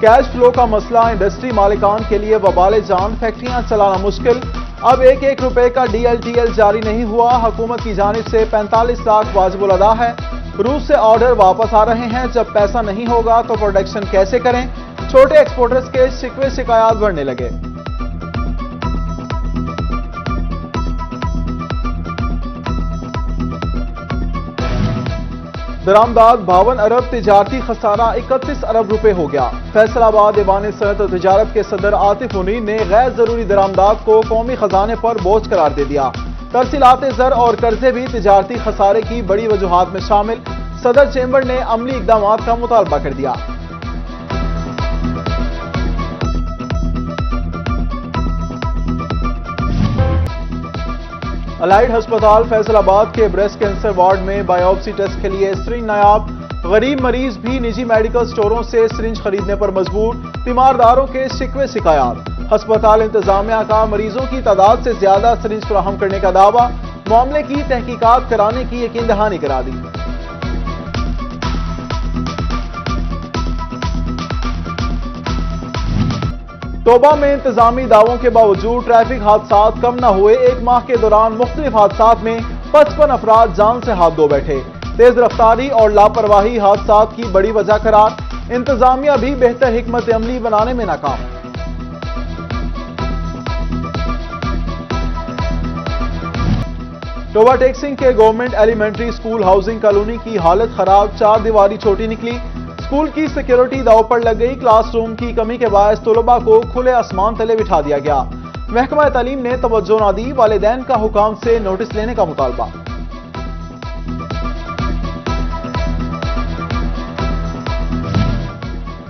Cash flow کا مسئلہ industry مالکان کے لیے وبال جان، فیکٹریاں چلانا مشکل، اب ایک ایک روپے کا DLTL جاری نہیں ہوا، حکومت کی جانب سے 45 لاکھ واجب الادا ہے، روس سے آرڈر واپس آ رہے ہیں، جب پیسہ نہیں ہوگا تو پروڈکشن کیسے کریں، چھوٹے ایکسپورٹرز کے شکوے شکایات بڑھنے لگے۔ درآمدات 52 ارب، تجارتی خسارہ 31 ارب روپے ہو گیا۔ فیصل آباد ایوان صنعت و تجارت کے صدر عاطف منیر نے غیر ضروری درآمدات کو قومی خزانے پر بوجھ قرار دے دیا۔ ترسیلات زر اور قرضے بھی تجارتی خسارے کی بڑی وجوہات میں شامل، صدر چیمبر نے عملی اقدامات کا مطالبہ کر دیا۔ الائیڈ ہسپتال فیصل آباد کے بریسٹ کینسر وارڈ میں بائیوپسی ٹیسٹ کے لیے سرنج نایاب، غریب مریض بھی نجی میڈیکل سٹوروں سے سرنج خریدنے پر مجبور، تیمارداروں کے شکوے شکایات، ہسپتال انتظامیہ کا مریضوں کی تعداد سے زیادہ سرنج فراہم کرنے کا دعویٰ، معاملے کی تحقیقات کرانے کی یقین دہانی کرا دی۔ توبہ میں انتظامی دعووں کے باوجود ٹریفک حادثات کم نہ ہوئے، ایک ماہ کے دوران مختلف حادثات میں 55 افراد جان سے ہاتھ دھو بیٹھے، تیز رفتاری اور لاپرواہی حادثات کی بڑی وجہ قرار، انتظامیہ بھی بہتر حکمت عملی بنانے میں ناکام۔ ٹوبہ ٹیکسنگ کے government elementary school housing colony کی حالت خراب، 4 دیواری چھوٹی نکلی، اسکول کی سیکیورٹی داؤ پر لگ گئی، کلاس روم کی کمی کے باعث طلباء کو کھلے آسمان تلے بٹھا دیا گیا، محکمہ تعلیم نے توجہ نہ دی، والدین کا حکام سے نوٹس لینے کا مطالبہ۔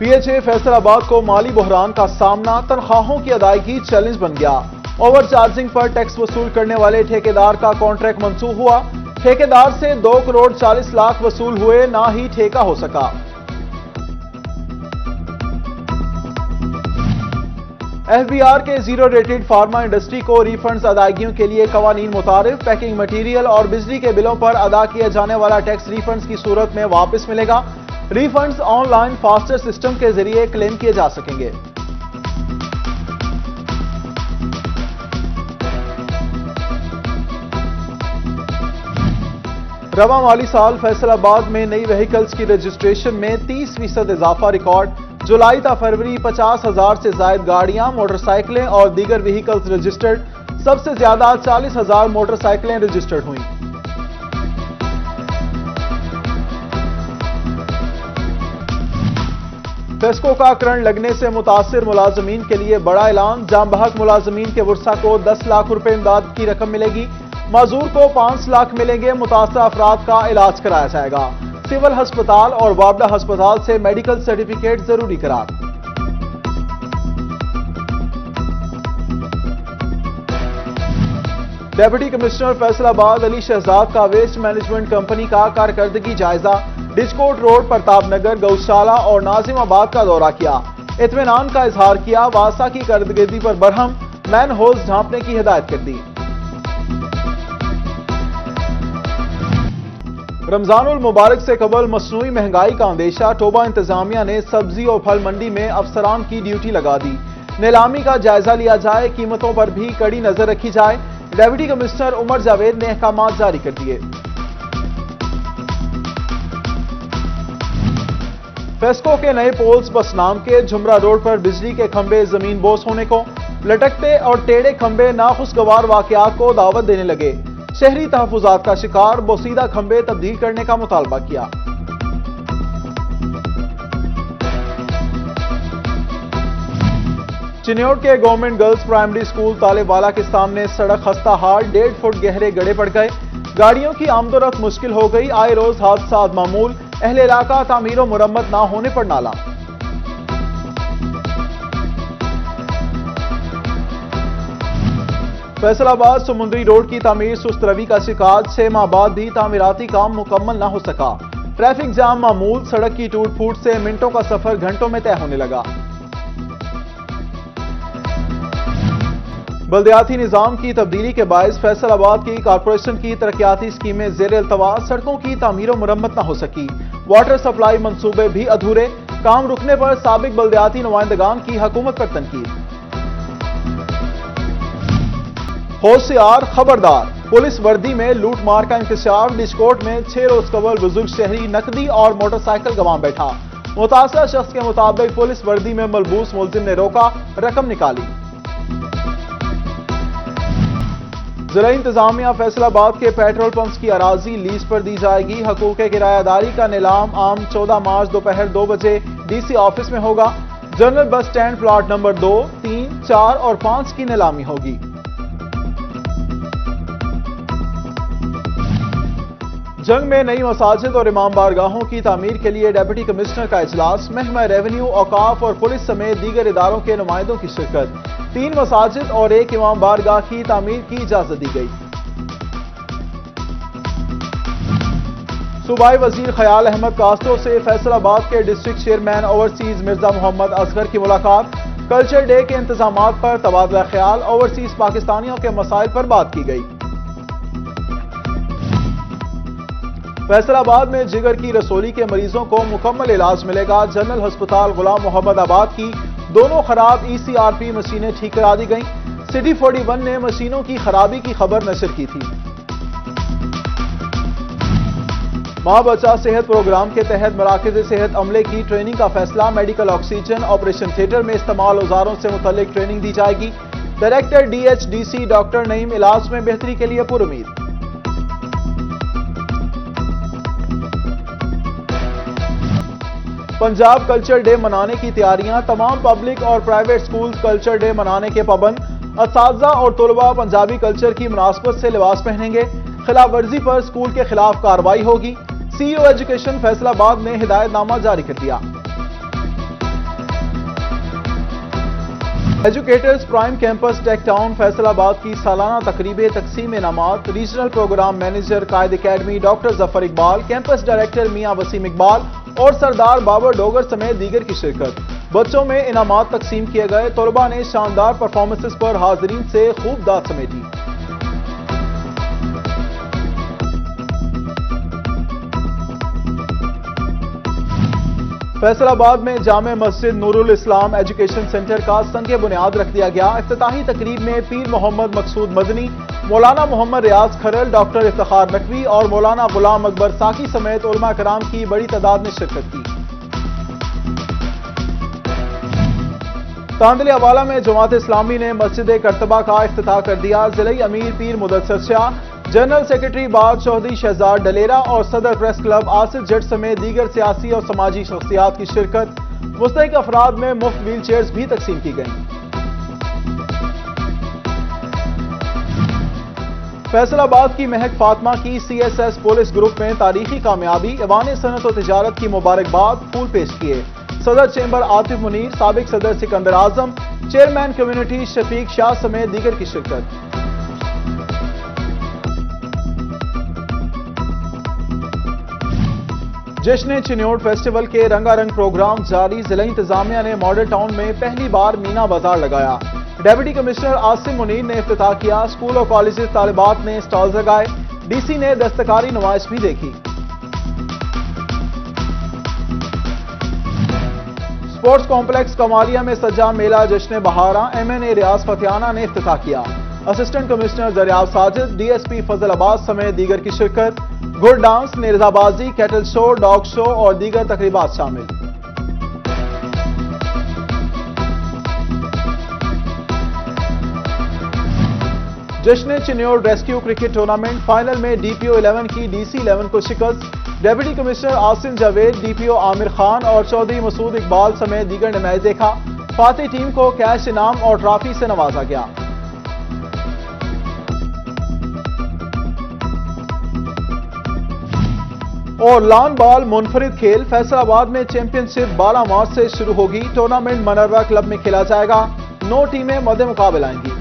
PHA فیصل آباد کو مالی بحران کا سامنا، تنخواہوں کی ادائیگی چیلنج بن گیا، اوور چارجنگ پر ٹیکس وصول کرنے والے ٹھیکیدار کا کانٹریکٹ منسوخ ہوا، ٹھیکیدار سے 2 کروڑ 40 لاکھ وصول ہوئے، نہ ہی ٹھیکہ ہو سکا۔ FBR کے زیرو ریٹڈ فارما انڈسٹری کو ری فنڈز ادائیگیوں کے لیے قوانین متعارف، پیکنگ مٹیریل اور بجلی کے بلوں پر ادا کیا جانے والا ٹیکس ری فنڈز کی صورت میں واپس ملے گا، refunds online faster system کے ذریعے کلیم کیے جا سکیں گے۔ رواں مالی سال فیصل آباد میں نئی وہیکلز کی رجسٹریشن میں 30% اضافہ ریکارڈ، جولائی تا فروری 50,000 سے زائد گاڑیاں، موٹر سائیکلیں اور دیگر وہیکلز رجسٹرڈ، سب سے زیادہ 40,000 موٹر سائیکلیں رجسٹرڈ ہوئیں۔ فیسکو کا کرنٹ لگنے سے متاثر ملازمین کے لیے بڑا اعلان، جام بحق ملازمین کے ورثاء کو 10 لاکھ روپے امداد کی رقم ملے گی، معذور کو 5 لاکھ ملیں گے، متاثرہ افراد کا علاج کرایا جائے گا، سول ہسپتال اور وابڈا ہسپتال سے میڈیکل سرٹیفکیٹ ضروری قرار۔ ڈیپٹی کمشنر فیصل آباد علی شہزاد کا ویسٹ مینجمنٹ کمپنی کا کارکردگی جائزہ، ڈچکوٹ روڈ، پرتاپ نگر، گوشالہ اور ناظم آباد کا دورہ کیا، اطمینان کا اظہار کیا، واسطہ کی کارکردگی پر برہم، مین ہولز ڈھانپنے کی ہدایت کر دی۔ رمضان المبارک سے قبل مصنوعی مہنگائی کا اندیشہ، ٹوبہ انتظامیہ نے سبزی اور پھل منڈی میں افسران کی ڈیوٹی لگا دی، نیلامی کا جائزہ لیا جائے، قیمتوں پر بھی کڑی نظر رکھی جائے، ڈیپٹی کمشنر عمر جاوید نے احکامات جاری کر دیے۔ فیسکو کے نئے پولز بس نام کے، جھمرا روڈ پر بجلی کے کھمبے زمین بوس ہونے کو، لٹکتے اور ٹیڑے کھمبے ناخوشگوار واقعات کو دعوت دینے لگے، شہری تحفظات کا شکار، بوسیدہ کھمبے تبدیل کرنے کا مطالبہ کیا۔ چنیوٹ کے گورنمنٹ گرلز پرائمری اسکول طالب والا کے سامنے سڑک خستہ حال، 1.5 فٹ گہرے گڑھے پڑ گئے، گاڑیوں کی آمد و رفت مشکل ہو گئی، آئے روز حادثات معمول، اہل علاقہ تعمیر و مرمت نہ ہونے پر نالاں۔ فیصل آباد سمندری روڈ کی تعمیر سست روی کا شکار، 6 ماہ بعد بھی تعمیراتی کام مکمل نہ ہو سکا، ٹریفک جام معمول، سڑک کی ٹوٹ پھوٹ سے منٹوں کا سفر گھنٹوں میں طے ہونے لگا۔ بلدیاتی نظام کی تبدیلی کے باعث فیصل آباد کی کارپوریشن کی ترقیاتی اسکیمیں زیر التوا، سڑکوں کی تعمیر و مرمت نہ ہو سکی، واٹر سپلائی منصوبے بھی ادھورے، کام رکنے پر سابق بلدیاتی نمائندگان کی حکومت پر تنقید۔ ہوشیار خبردار، پولیس وردی میں لوٹ مار کا انکشاف۔ ڈشکوٹ میں 6 روز قبل بزرگ شہری نقدی اور موٹر سائیکل گنوا بیٹھا۔ متاثرہ شخص کے مطابق پولیس وردی میں ملبوس ملزم نے روکا، رقم نکالی۔ زرعی انتظامیہ فیصل آباد کے پیٹرول پمپس کی اراضی لیز پر دی جائے گی۔ حقوق کرایہ داری کا نیلام عام 14 مارچ دوپہر 2 بجے ڈی سی آفس میں ہوگا۔ General bus stand plot number 2، 3، 4 اور 5 کی نیلامی ہوگی۔ جنگ میں نئی مساجد اور امام بارگاہوں کی تعمیر کے لیے ڈپٹی کمشنر کا اجلاس۔ محکمہ ریونیو، اوقاف اور پولیس سمیت دیگر اداروں کے نمائندوں کی شرکت۔ 3 مساجد اور 1 امام بارگاہ کی تعمیر کی اجازت دی گئی۔ صوبائی وزیر خیال احمد کاسٹو سے فیصل آباد کے district chairman overseas Mirza Muhammad Asghar کی ملاقات۔ کلچر ڈے کے انتظامات پر تبادلہ خیال۔ اوورسیز پاکستانیوں کے مسائل پر بات کی گئی۔ فیصل آباد میں جگر کی رسولی کے مریضوں کو مکمل علاج ملے گا۔ جنرل ہسپتال غلام محمد آباد کی دونوں خراب ECRP مشینیں ٹھیک کرا دی گئیں۔ سٹی 41 نے مشینوں کی خرابی کی خبر نشر کی تھی۔ ماں بچہ صحت پروگرام کے تحت مراکز صحت عملے کی ٹریننگ کا فیصلہ۔ میڈیکل آکسیجن آپریشن تھیٹر میں استعمال اوزاروں سے متعلق ٹریننگ دی جائے گی۔ ڈائریکٹر DHDC ڈاکٹر نعیم علاج میں بہتری کے لیے پر امید۔ پنجاب کلچر ڈے منانے کی تیاریاں۔ تمام پبلک اور پرائیویٹ سکولز کلچر ڈے منانے کے پابند۔ اساتذہ اور طلباء پنجابی کلچر کی مناسبت سے لباس پہنیں گے۔ خلاف ورزی پر سکول کے خلاف کارروائی ہوگی۔ CEO ایجوکیشن فیصل آباد نے ہدایت نامہ جاری کر دیا۔ ایجوکیٹرز پرائم کیمپس ٹیک ٹاؤن فیصل آباد کی سالانہ تقریب تقسیم انعامات۔ ریجنل پروگرام مینیجر قائد اکیڈمی ڈاکٹر ظفر اقبال، کیمپس ڈائریکٹر میاں وسیم اقبال اور سردار بابر ڈوگر سمیت دیگر کی شرکت۔ بچوں میں انعامات تقسیم کیے گئے۔ طلباء نے شاندار پرفارمنسز پر حاضرین سے خوب داد سمیٹی۔ فیصل آباد میں جامع مسجد نور الاسلام ایجوکیشن سینٹر کا سنگ بنیاد رکھ دیا گیا۔ افتتاحی تقریب میں پیر محمد مقصود مدنی، مولانا محمد ریاض کھرل، ڈاکٹر افتخار نقوی اور مولانا غلام اکبر ساکی سمیت علماء کرام کی بڑی تعداد نے شرکت کی۔ تاندلی حوالہ میں جماعت اسلامی نے مسجد کرتبہ کا افتتاح کر دیا۔ ضلعی امیر پیر مدثر شاہ، جنرل سیکرٹری باد چودھری شہزاد ڈلیرا اور صدر پریس کلب آصف جٹ سمیت دیگر سیاسی اور سماجی شخصیات کی شرکت۔ مستحق افراد میں مفت ویل چیئرز بھی تقسیم کی گئیں۔ فیصل آباد کی مہک فاطمہ کی CSS پولیس گروپ میں تاریخی کامیابی۔ ایوان صنعت و تجارت کی مبارکباد پھول پیش کیے۔ صدر چیمبر عاطف منیر، سابق صدر سکندر اعظم، چیئرمین کمیونٹی شفیق شاہ سمیت دیگر کی شرکت۔ جشن چنیوٹ فیسٹیول کے رنگا رنگ پروگرام جاری۔ ضلع انتظامیہ نے ماڈل ٹاؤن میں پہلی بار مینا بازار لگایا۔ ڈیپٹی کمشنر عاصم منیر نے افتتاح کیا۔ اسکول اور کالجز طالبات نے سٹالز لگائے۔ DC نے دستکاری نمائش بھی دیکھی۔ سپورٹس کمپلیکس کمالیہ میں سجا میلہ جشن بہارا۔ MNA ریاض فتحانہ نے افتتاح کیا۔ اسسٹنٹ کمشنر دریاب ساجد، DSP فضل عباس سمیت دیگر کی شرکت۔ گھڑ ڈانس، نیرزہ بازی، کیٹل شو، ڈاگ شو اور دیگر تقریبات شامل۔ جشن Chiniot rescue cricket tournament final میں DPO 11 کی DC 11 کو شکست۔ Deputy commissioner Asim Javed, DPO Aamir Khan اور چودھری مسعود اقبال سمیت دیگر نے میچ دیکھا۔ فاتح ٹیم کو کیش انعام اور ٹرافی سے نوازا گیا۔ اور لان بال منفرد کھیل فیصل آباد میں چیمپئن شپ 12 مارچ سے شروع ہوگی۔ ٹورنامنٹ منروا کلب میں کھیلا جائے گا۔ 9 ٹیمیں مد مقابل آئیں گی۔